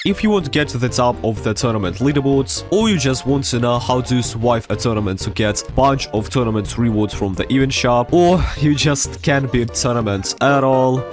If you want to get to the top of the tournament leaderboards, or you just want to know how to survive a tournament to get a bunch of tournament rewards from the event shop, or you just can't beat tournaments at all,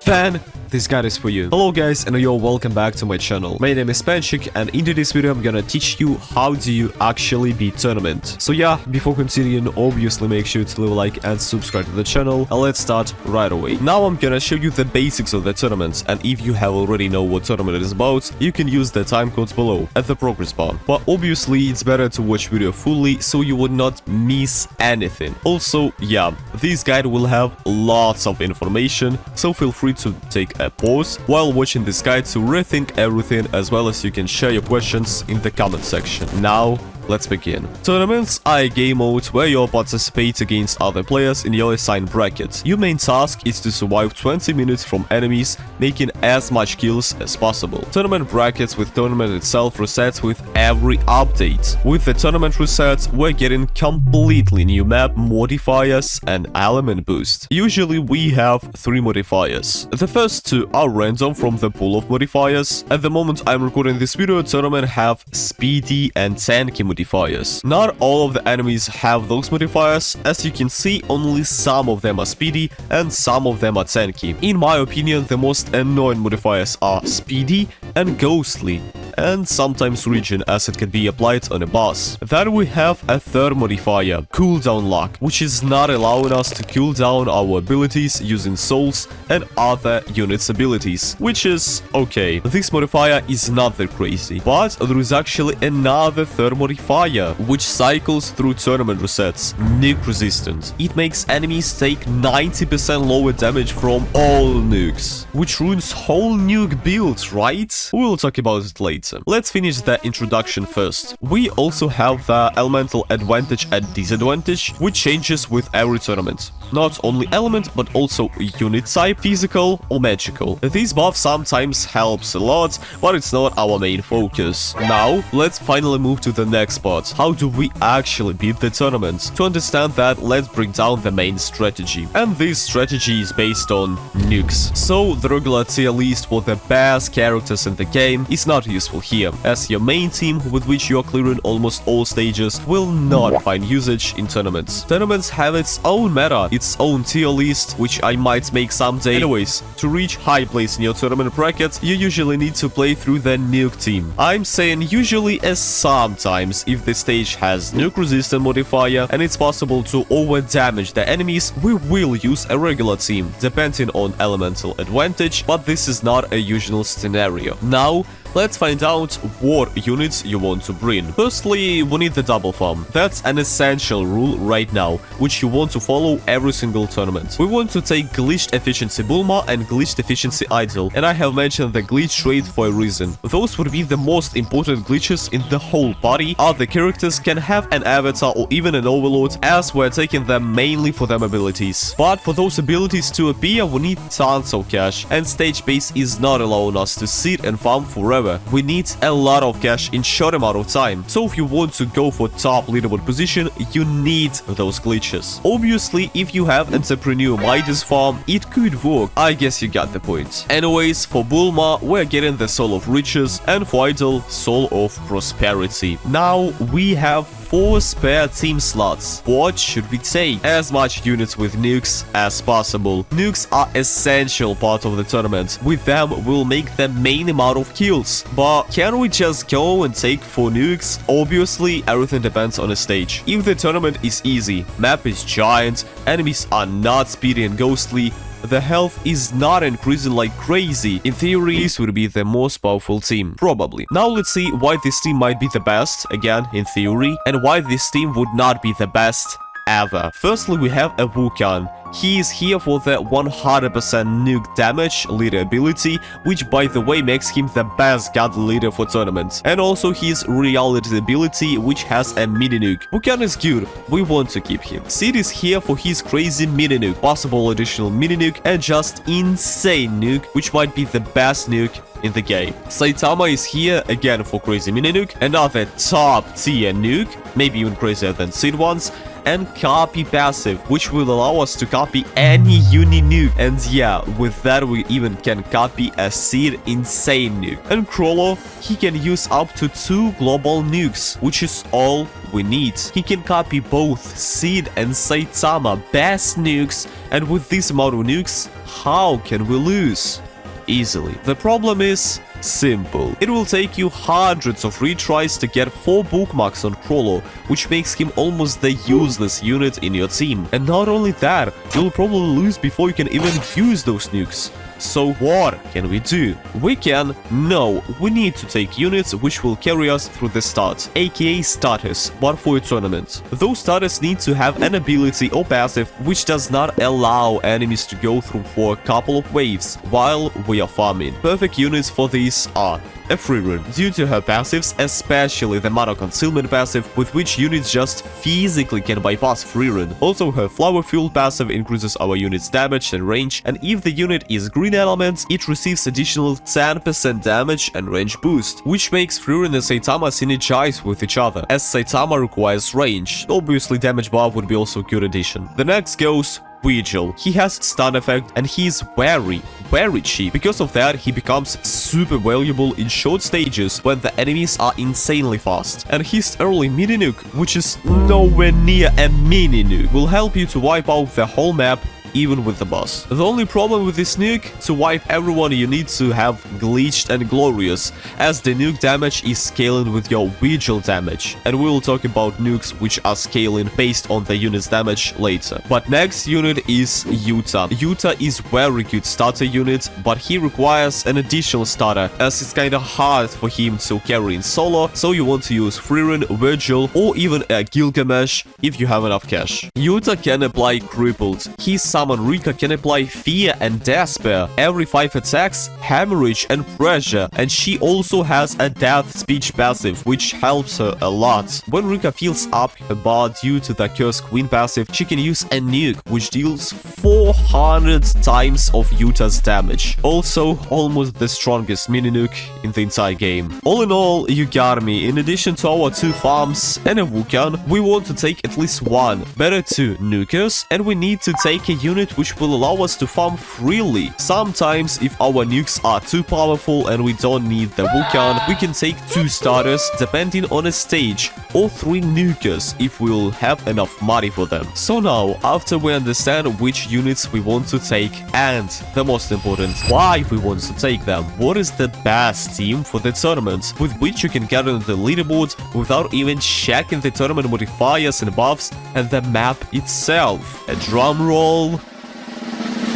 then this guide is for you. Hello guys, and you're welcome back to my channel. My name is Panchik, and in this video I'm gonna teach you how do you actually beat tournament. So yeah, before continuing, obviously make sure to leave a like and subscribe to the channel, and let's start right away. Now I'm gonna show you the basics of the tournaments, and if you have already know what tournament is about, you can use the time codes below at the progress bar. But obviously it's better to watch video fully so you would not miss anything. Also, yeah, this guide will have lots of information, so feel free to take a pause while watching this guide to rethink everything, as well as you can share your questions in the comment section. Now, let's begin. Tournaments are a game mode where you participate against other players in your assigned bracket. Your main task is to survive 20 minutes from enemies, making as much kills as possible. Tournament brackets with tournament itself resets with every update. With the tournament resets, we're getting completely new map, modifiers, and element boost. Usually we have 3 modifiers. The first 2 are random from the pool of modifiers. At the moment I'm recording this video, tournament have speedy and tanky modifiers. Not all of the enemies have those modifiers. As you can see, only some of them are speedy and some of them are tanky. In my opinion, the most annoying modifiers are speedy and ghostly, and sometimes regen, as it can be applied on a boss. Then we have a third modifier, cooldown lock, which is not allowing us to cool down our abilities using souls and other units' abilities, which is okay. This modifier is not that crazy, but there is actually another third modifier which cycles through tournament resets, nuke resistant. It makes enemies take 90% lower damage from all nukes, which ruins whole nuke builds, right? We'll talk about it later. Let's finish the introduction first. We also have the elemental advantage and disadvantage, which changes with every tournament. Not only element, but also unit type, physical or magical. This buff sometimes helps a lot, but it's not our main focus. Now, let's finally move to the next part. How do we actually beat the tournament? To understand that, let's break down the main strategy. And this strategy is based on nukes. So, the regular tier list for the best characters in the game is not useful here, as your main team with which you are clearing almost all stages will not find usage in tournaments. Tournaments have its own meta, its own tier list, which I might make someday. Anyways, to reach high place in your tournament bracket, you usually need to play through the nuke team. I'm saying usually, as sometimes if the stage has nuke resistant modifier and it's possible to over damage the enemies, we will use a regular team, depending on elemental advantage, but this is not a usual scenario. Now, let's find out what units you want to bring. Firstly, we need the double farm. That's an essential rule right now, which you want to follow every single tournament. We want to take glitched efficiency Bulma and glitched efficiency Idol, and I have mentioned the glitch trait for a reason. Those would be the most important glitches in the whole party. Other characters can have an avatar or even an overlord, as we're taking them mainly for them abilities. But for those abilities to appear, we need tons of cash, and stage base is not allowing us to sit and farm forever. We need a lot of cash in short amount of time. So if you want to go for top leaderboard position, you need those glitches. Obviously, if you have entrepreneur Midas farm, it could work. I guess you got the point. Anyways, for Bulma, we're getting the Soul of Riches, and for Idol, Soul of Prosperity. Now, we have 4 spare team slots. What should we take? As much units with nukes as possible. Nukes are essential part of the tournament. With them, we'll make the main amount of kills. But can we just go and take 4 nukes? Obviously, everything depends on a stage. If the tournament is easy, map is giant, enemies are not speedy and ghostly, the health is not increasing like crazy, in theory, this would be the most powerful team. Probably. Now let's see why this team might be the best, again, in theory, and why this team would not be the best ever. Firstly, we have a Wukan. He is here for the 100% nuke damage leader ability, which by the way makes him the best god leader for tournaments. And also his reality ability, which has a mini nuke. Wukan is good, we want to keep him. Sid is here for his crazy mini nuke, possible additional mini nuke, and just insane nuke, which might be the best nuke in the game. Saitama is here again for crazy mini nuke, another top tier nuke, maybe even crazier than Sid ones. and copy passive, which will allow us to copy any uni nuke. And yeah, with that we even can copy a Seed insane nuke. And Crawler, he can use up to 2 global nukes, which is all we need. He can copy both Seed and Saitama best nukes, and with this amount of nukes, how can we lose? Easily. The problem is simple. It will take you hundreds of retries to get 4 bookmarks on Crawler, which makes him almost the useless unit in your team. And not only that, you'll probably lose before you can even use those nukes. So what can we do? We need to take units which will carry us through the start, aka starters, but for a tournament. Those starters need to have an ability or passive which does not allow enemies to go through for a couple of waves while we are farming. Perfect units for these are a free run, due to her passives, especially the mana concealment passive, with which units just physically can bypass free run. Also, her flower fuel passive increases our unit's damage and range, and if the unit is green element, it receives additional 10% damage and range boost, which makes free run and Saitama synergize with each other, as Saitama requires range. Obviously, damage buff would be also a good addition. The next goes Vigil. He has stun effect and he is very cheap. Because of that, he becomes super valuable in short stages when the enemies are insanely fast. And his early mini nuke, which is nowhere near a mini nuke, will help you to wipe out the whole map even with the boss. The only problem with this nuke, to wipe everyone you need to have glitched and glorious, as the nuke damage is scaling with your vigil damage, and we will talk about nukes which are scaling based on the unit's damage later. But next unit is Yuta. Yuta is very good starter unit, but he requires an additional starter, as it's kinda hard for him to carry in solo, so you want to use Freerun, Virgil, or even a Gilgamesh if you have enough cash. Yuta can apply crippled. His summon Rika can apply Fear and Despair every 5 attacks, Hemorrhage and Pressure, and she also has a Death Speech passive, which helps her a lot. When Rika fills up her bar due to the Curse Queen passive, she can use a nuke, which deals 400 times of Yuta's damage. Also, almost the strongest mini nuke in the entire game. All in all, Yugami, in addition to our 2 farms and a Wukan, we want to take at least 1, better 2 nukers, and we need to take a unit which will allow us to farm freely. Sometimes, if our nukes are too powerful and we don't need the Wukan, we can take 2 starters depending on a stage, or 3 nukers if we will have enough money for them. So now, after we understand which units we want to take, and the most important, why we want to take them, what is the best team for the tournament, with which you can get on the leaderboard without even checking the tournament modifiers and buffs and the map itself. A drum roll.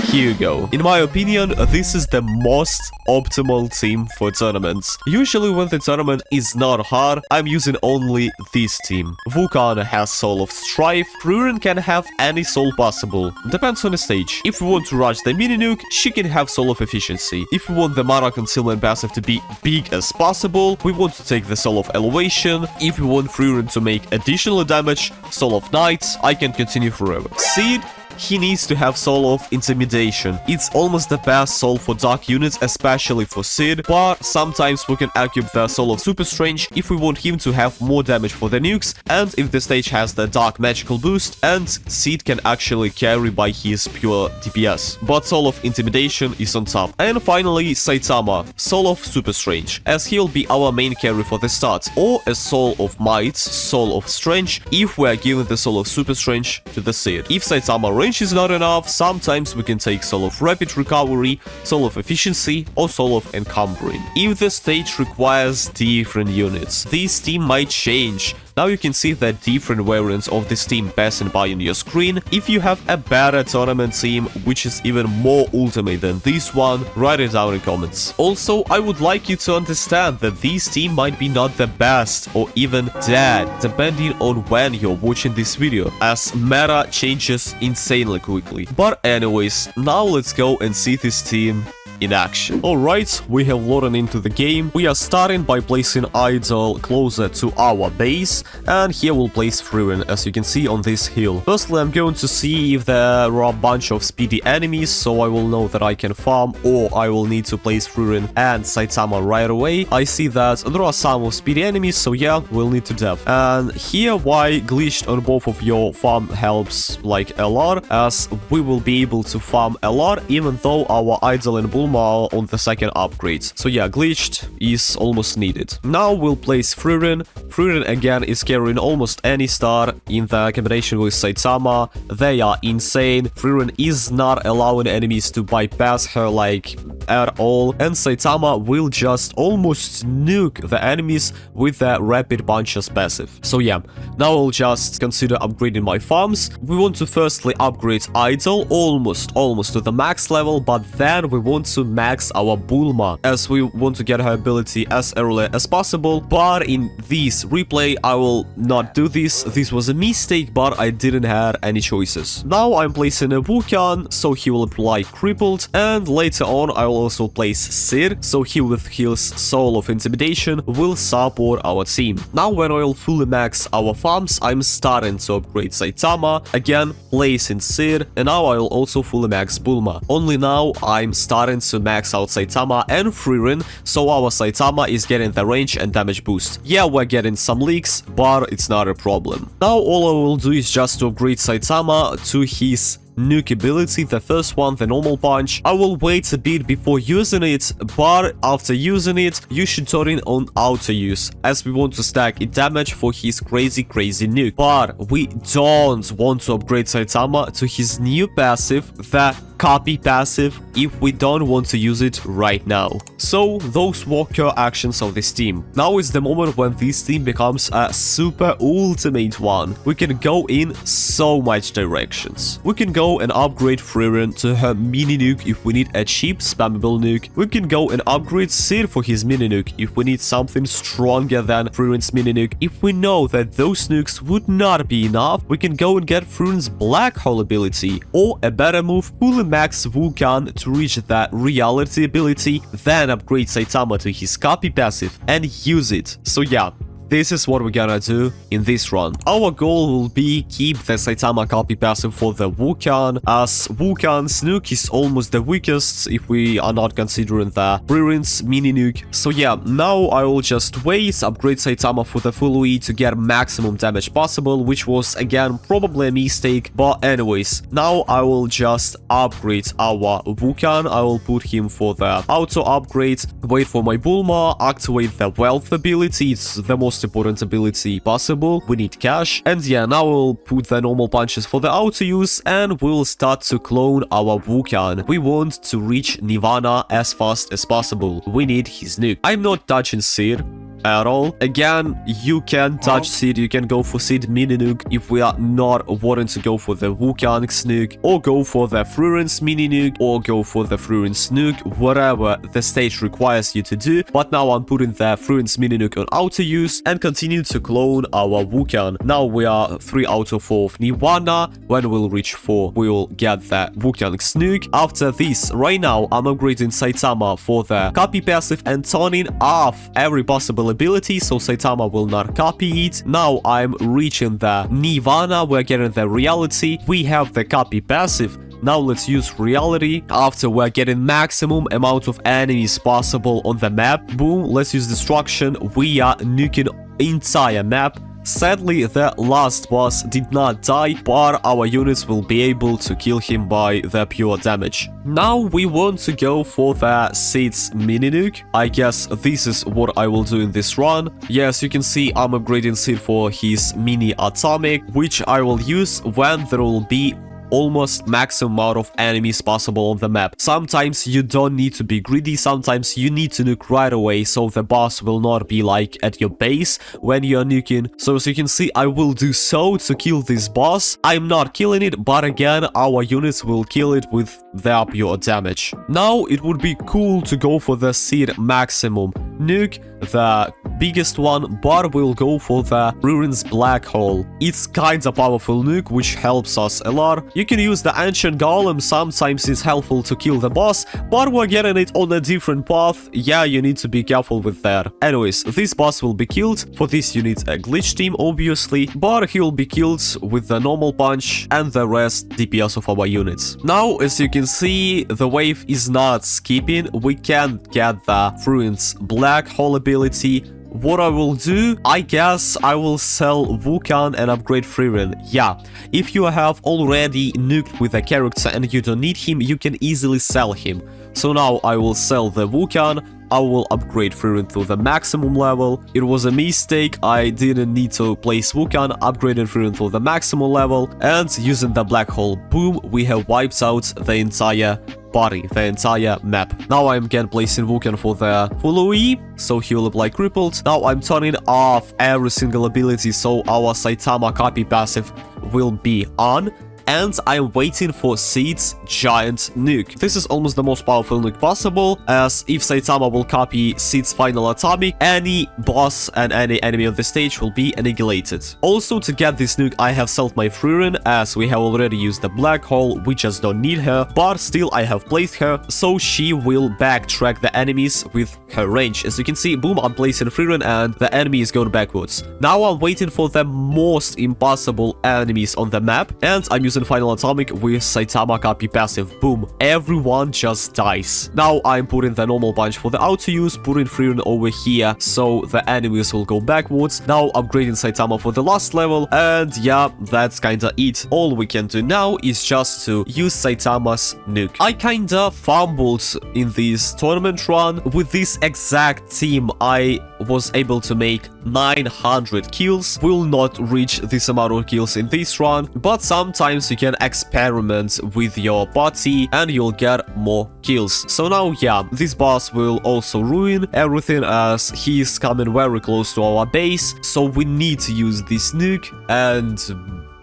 Here you go. In my opinion, this is the most optimal team for tournaments. Usually when the tournament is not hard, I'm using only this team. Wukan has Soul of Strife, Ruren can have any soul possible. Depends on the stage. If we want to rush the mini nuke, she can have Soul of Efficiency. If we want the mana concealment passive to be big as possible, we want to take the Soul of Elevation. If we want Ruren to make additional damage, Soul of Night, I can continue forever. Seed, he needs to have Soul of Intimidation. It's almost the best soul for dark units, especially for Sid, but sometimes we can equip the Soul of Super Strange if we want him to have more damage for the nukes, and if the stage has the dark magical boost, and Sid can actually carry by his pure DPS. But Soul of Intimidation is on top. And finally, Saitama, Soul of Super Strange, as he'll be our main carry for the start, or a Soul of Might, Soul of Strange, if we are given the Soul of Super Strange to the Sid. If Saitama range is not enough, sometimes we can take Soul of Rapid Recovery, Soul of Efficiency, or Soul of Encumbering. If the stage requires different units, this team might change. Now you can see the different variants of this team passing by on your screen. If you have a better tournament team, which is even more ultimate than this one, write it down in comments. Also, I would like you to understand that this team might be not the best or even dead, depending on when you're watching this video, as meta changes insanely quickly. But anyways, now let's go and see this team in action. Alright, we have loaded into the game. We are starting by placing idol closer to our base, and here we'll place Frieren, as you can see on this hill. Firstly, I'm going to see if there are a bunch of speedy enemies, so I will know that I can farm, or I will need to place Frieren and Saitama right away. I see that there are some of speedy enemies, so yeah, we'll need to dev. And here why glitched on both of your farm helps like a lot, as we will be able to farm a lot even though our idol and Bulma are on the second upgrade. So yeah, glitched is almost needed. Now we'll place Frieren. Frieren again is carrying almost any star in the combination with Saitama. They are insane. Frieren is not allowing enemies to bypass her like at all, and Saitama will just almost nuke the enemies with the rapid punches passive. So yeah, now I'll just consider upgrading my farms. We want to firstly upgrade idol almost to the max level, but then we want to max our Bulma, as we want to get her ability as early as possible. But in this replay I will not do this. This was a mistake, but I didn't have any choices. Now I'm placing a Wukan, so he will apply crippled, and later on I will also place Sir, so he with his soul of intimidation will support our team. Now when I will fully max our farms, I'm starting to upgrade Saitama, again placing Sir, and now I will also fully max Bulma. Only now I'm starting to max out Saitama and Frieren, so our Saitama is getting the range and damage boost. Yeah, we're getting some leaks, but it's not a problem. Now all I will do is just to upgrade Saitama to his nuke ability, the first one, the normal punch. I will wait a bit before using it, but after using it, you should turn it on auto use, as we want to stack it damage for his crazy nuke. But we don't want to upgrade Saitama to his new passive, the copy passive, if we don't want to use it right now. So those were core actions of this team. Now is the moment when this team becomes a super ultimate one. We can go in so much directions. We can go and upgrade Frieren to her mini nuke if we need a cheap spammable nuke. We can go and upgrade Sid for his mini nuke if we need something stronger than Frieren's mini nuke. If we know that those nukes would not be enough, we can go and get Frieren's black hole ability, or a better move, fully max Wukan to reach that reality ability, then upgrade Saitama to his copy passive and use it. So yeah, this is what we're gonna do in this run. Our goal will be keep the Saitama copy passive for the Wukan, as Wukan's nuke is almost the weakest if we are not considering the Frieren's mini nuke. So yeah, now I will just wait, upgrade Saitama for the full E to get maximum damage possible, which was again probably a mistake, but anyways, now I will just upgrade our Wukan. I will put him for the auto upgrade, wait for my Bulma, activate the wealth ability. It's the most important ability possible. We need cash, and yeah, now we'll put the normal punches for the auto use, and we'll start to clone our Wukan. We want to reach Nirvana as fast as possible. We need his nuke. I'm not touching Sid at all. Again, you can touch Sid, you can go for Sid mini nuke if we are not wanting to go for the Wukan's nuke, or go for the Frieren's mini nuke, or go for the Frieren's nuke, whatever the stage requires you to do. But now I'm putting the Frieren's mini nuke on auto use and continue to clone our Wukan. Now we are 3 out of 4 of Nirvana. When we'll reach 4, we will get the Wukan's nuke. After this, right now I'm upgrading Saitama for the copy passive and turning off every possible ability, so Saitama will not copy it. Now I'm reaching the Nirvana, we're getting the reality, we have the copy passive. Now let's use reality. After we're getting maximum amount of enemies possible on the map, boom, let's use destruction. We are nuking entire map. Sadly, the last boss did not die, but our units will be able to kill him by the pure damage. Now we want to go for the Sid's mini nuke. I guess this is what I will do in this run. Yes, you can see I'm upgrading Sid for his mini atomic, which I will use when there will be almost maximum amount of enemies possible on the map. Sometimes you don't need to be greedy, sometimes you need to nuke right away, so the boss will not be like at your base when you're nuking. So as you can see, I will do so to kill this boss. I'm not killing it, but again, our units will kill it with their pure damage. Now it would be cool to go for the Sid maximum nuke, the biggest one, but we'll go for the Ruins Black Hole. It's kinda powerful nuke, which helps us a lot. You can use the Ancient Golem, sometimes it's helpful to kill the boss, but we're getting it on a different path. Yeah, you need to be careful with that. Anyways, this boss will be killed. For this you need a glitch team, obviously, but he will be killed with the normal punch and the rest DPS of our units. Now, as you can see, the wave is not skipping. We can get the Ruins Black Hole ability. What I will do, I guess I will sell Vulcan and upgrade Freerin. Yeah, if you have already nuked with a character and you don't need him, you can easily sell him. So now I will sell the Vulcan. I will upgrade Freerin to the maximum level. It was a mistake, I didn't need to place Vulcan, upgraded Freerin to the maximum level, and using the black hole, boom, we have wiped out the entire party, the entire map. Now I'm again placing Vulcan for the full OE, so he will apply crippled. Now I'm turning off every single ability, so our Saitama copy passive will be on. And I'm waiting for Seed's giant nuke. This is almost the most powerful nuke possible, as if Saitama will copy Seed's final atomic, any boss and any enemy on the stage will be annihilated. Also, to get this nuke, I have sold my Freerin, as we have already used the black hole, we just don't need her, but still I have placed her, so she will backtrack the enemies with her range. As you can see, boom, I'm placing Freerin and the enemy is going backwards. Now I'm waiting for the most impossible enemies on the map, and I'm using final atomic with Saitama copy passive. Boom, everyone just dies. Now I'm putting the normal punch for the auto use, putting Freerin over here so the enemies will go backwards. Now upgrading Saitama for the last level, and yeah, that's kinda it. All we can do now is just to use Saitama's nuke. I kinda fumbled in this tournament run. With this exact team, I was able to make 900 kills. Will not reach this amount of kills in this run, but sometimes you can experiment with your party and you'll get more kills. So now, yeah, this boss will also ruin everything as he is coming very close to our base, so we need to use this nuke and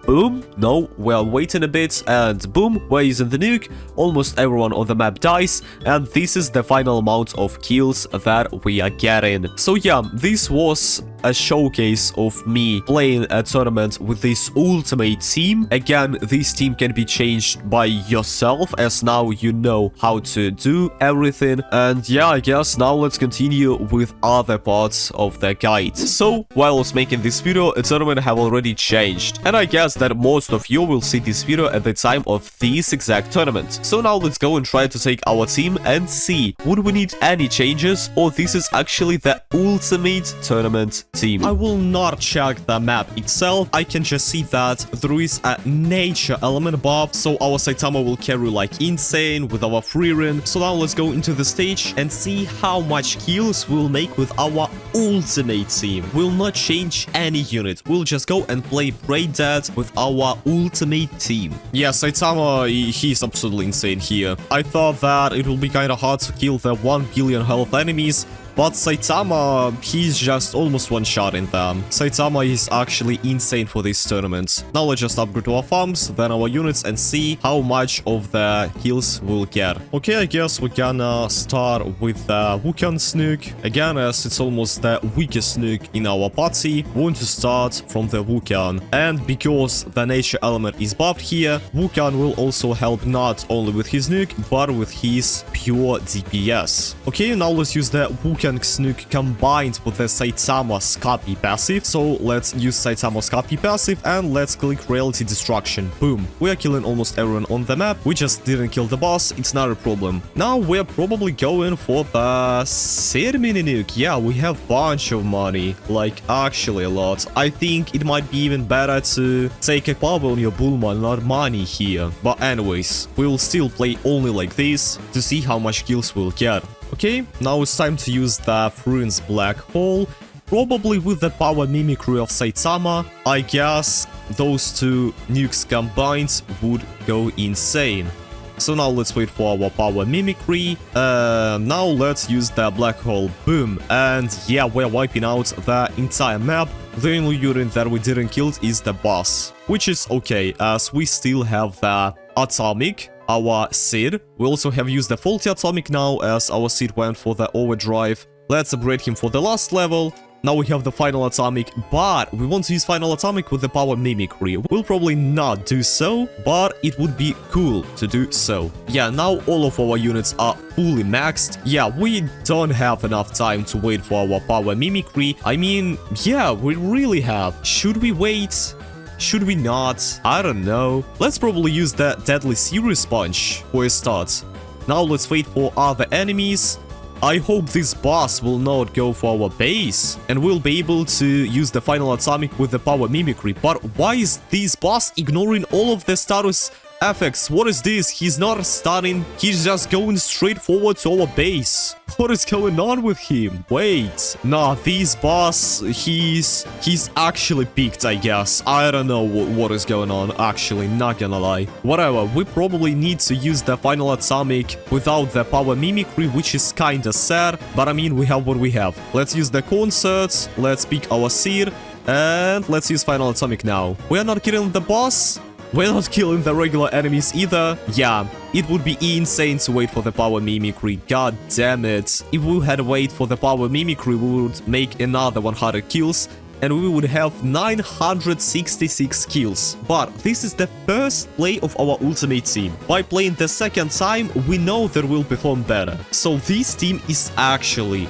boom, no, we're waiting a bit, and boom, we're using the nuke, almost everyone on the map dies, and this is the final amount of kills that we are getting. So yeah, this was a showcase of me playing a tournament with this ultimate team. Again, this team can be changed by yourself, as now you know how to do everything. And yeah, I guess now let's continue with other parts of the guide. So, while I was making this video, a tournament have already changed, and I guess that most of you will see this video at the time of this exact tournament. So now let's go and try to take our team and see, would we need any changes, or this is actually the ultimate tournament team. I will not check the map itself, I can just see that there is a nature element buff, so our Saitama will carry like insane with our Freerin. So now let's go into the stage and see how much kills we'll make with our ultimate team. We'll not change any unit, we'll just go and play Brain Dead with our ultimate team. Yeah, Saitama, he's absolutely insane here. I thought that it will be kinda hard to kill the 1 billion health enemies, but Saitama, he's just almost one-shotting them. Saitama is actually insane for this tournament. Now let's just upgrade to our farms, then our units, and see how much of the kills we'll get. Okay, I guess we're gonna start with the Vulcan nuke. Again, as it's almost the weakest nuke in our party, we want to start from the Vulcan. And because the nature element is buffed here, Vulcan will also help not only with his nuke, but with his pure DPS. Okay, now let's use the Vulcan nuke combined with the Saitama's copy passive. So let's use Saitama's copy passive and let's click reality destruction. Boom. We are killing almost everyone on the map. We just didn't kill the boss. It's not a problem. Now we're probably going for the Sid mini nuke. Yeah, we have a bunch of money. Like actually a lot. I think it might be even better to take a power on your Bulma, not money here. But anyways, we'll still play only like this to see how much kills we'll get. Okay, now it's time to use the Ruins Black Hole, probably with the power mimicry of Saitama. I guess those two nukes combined would go insane. So now let's wait for our power mimicry. Now let's use the black hole. Boom. And yeah, we're wiping out the entire map. The only unit that we didn't kill is the boss, which is okay, as we still have the atomic, our Sid. We also have used the faulty atomic now, as our Sid went for the overdrive. Let's upgrade him for the last level. Now we have the final atomic, but we want to use final atomic with the power mimicry. We'll probably not do so, but it would be cool to do so. Yeah, now all of our units are fully maxed. Yeah, we don't have enough time to wait for our power mimicry. I mean, yeah, we really have. Should we wait? Should we not? I don't know. Let's probably use the Deadly Serious Punch for a start. Now let's wait for other enemies. I hope this boss will not go for our base, and we'll be able to use the final atomic with the power mimicry. But why is this boss ignoring all of the status effects? What is this? He's not stunning, he's just going straight forward to our base. What is going on with him? Wait, nah, this boss, he's actually peaked, I guess. I don't know what is going on, actually, not gonna lie. Whatever, we probably need to use the final atomic without the power mimicry, which is kinda sad, but I mean, we have what we have. Let's use the concerts, let's pick our seed, and let's use final atomic now. We are not killing the boss. We're not killing the regular enemies either. Yeah, it would be insane to wait for the power mimicry. God damn it. If we had wait for the power mimicry, we would make another 100 kills. And we would have 966 kills. But this is the first play of our ultimate team. By playing the second time, we know that we'll perform better. So this team is actually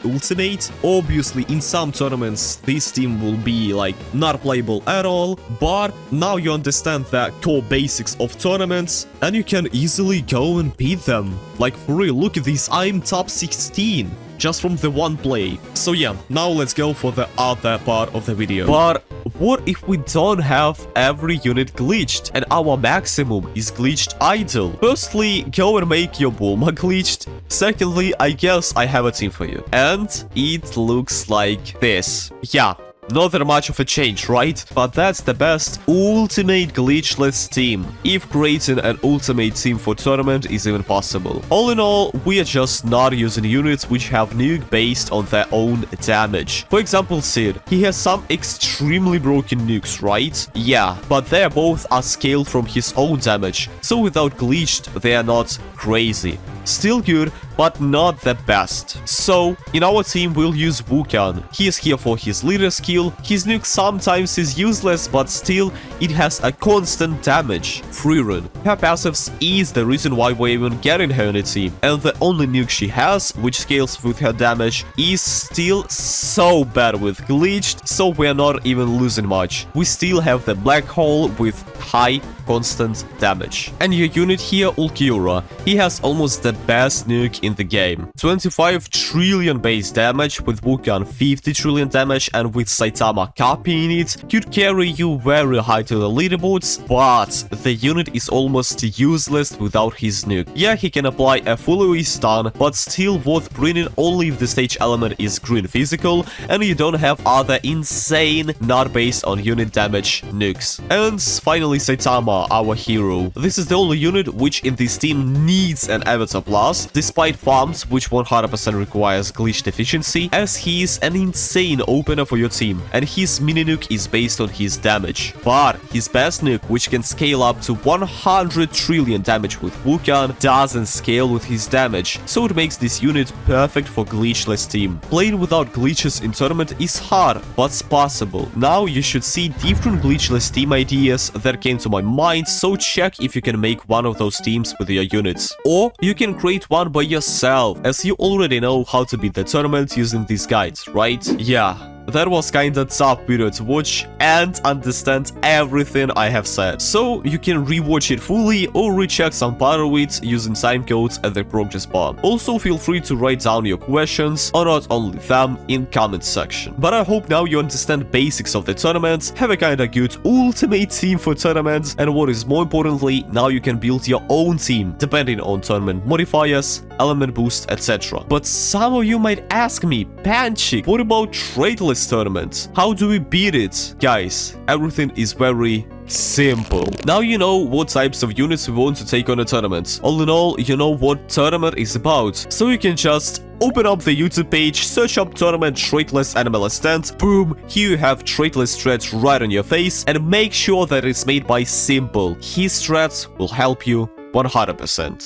ultimate. Obviously, in some tournaments, this team will be like not playable at all. But now you understand the core basics of tournaments, and you can easily go and beat them. Like for real, look at this, I'm top 16. Just from the one play. So yeah, now let's go for the other part of the video. But what if we don't have every unit glitched and our maximum is glitched idle? Firstly, go and make your Bulma glitched. Secondly, I guess I have a team for you. And it looks like this. Yeah. Not that much of a change, right? But that's the best ultimate glitchless team, if creating an ultimate team for tournament is even possible. All in all, we are just not using units which have nuke based on their own damage. For example, Sid, he has some extremely broken nukes, right? Yeah, but they both are scaled from his own damage, so without glitched, they are not crazy. Still good, but not the best. So, in our team, we'll use Wukan. He is here for his leader skill. His nuke sometimes is useless, but still, it has a constant damage. Free run. Her passives is the reason why we're even getting her in a team. And the only nuke she has, which scales with her damage, is still so bad with glitched, so we're not even losing much. We still have the black hole with high constant damage. And your unit here, Ulquiorra, he has almost the best nuke in the game. 25 trillion base damage, with Wukan 50 trillion damage, and with Saitama copying it, could carry you very high to the leaderboards, but the unit is almost useless without his nuke. Yeah, he can apply a full AoE stun, but still worth bringing only if the stage element is green physical, and you don't have other insane, not based on unit damage nukes. And finally Saitama, our hero. This is the only unit which in this team needs an Avatar Plus, despite farms which 100% requires glitched efficiency, as he is an insane opener for your team, and his mini nuke is based on his damage. But his best nuke, which can scale up to 100 trillion damage with Wukan, doesn't scale with his damage, so it makes this unit perfect for glitchless team. Playing without glitches in tournament is hard, but it's possible. Now you should see different glitchless team ideas that came to my mind, so check if you can make one of those teams with your units. Or you can create one by yourself, as you already know how to beat the tournament using these guides, right? Yeah. That was kinda tough video to watch and understand everything I have said. So you can rewatch it fully or recheck some part of it using timecodes at the progress bar. Also feel free to write down your questions, or not only them, in comment section. But I hope now you understand basics of the tournament, have a kinda good ultimate team for tournaments, and what is more importantly, now you can build your own team depending on tournament modifiers, element boost, etc. But some of you might ask me, Panchik, what about Traitless tournament? How do we beat it? Guys, everything is very simple. Now you know what types of units we want to take on a tournament. All in all, you know what tournament is about. So you can just open up the YouTube page, search up tournament Traitless Animal Assistant, boom, here you have Traitless strats right on your face, and make sure that it's made by Simple. His strats will help you 100%.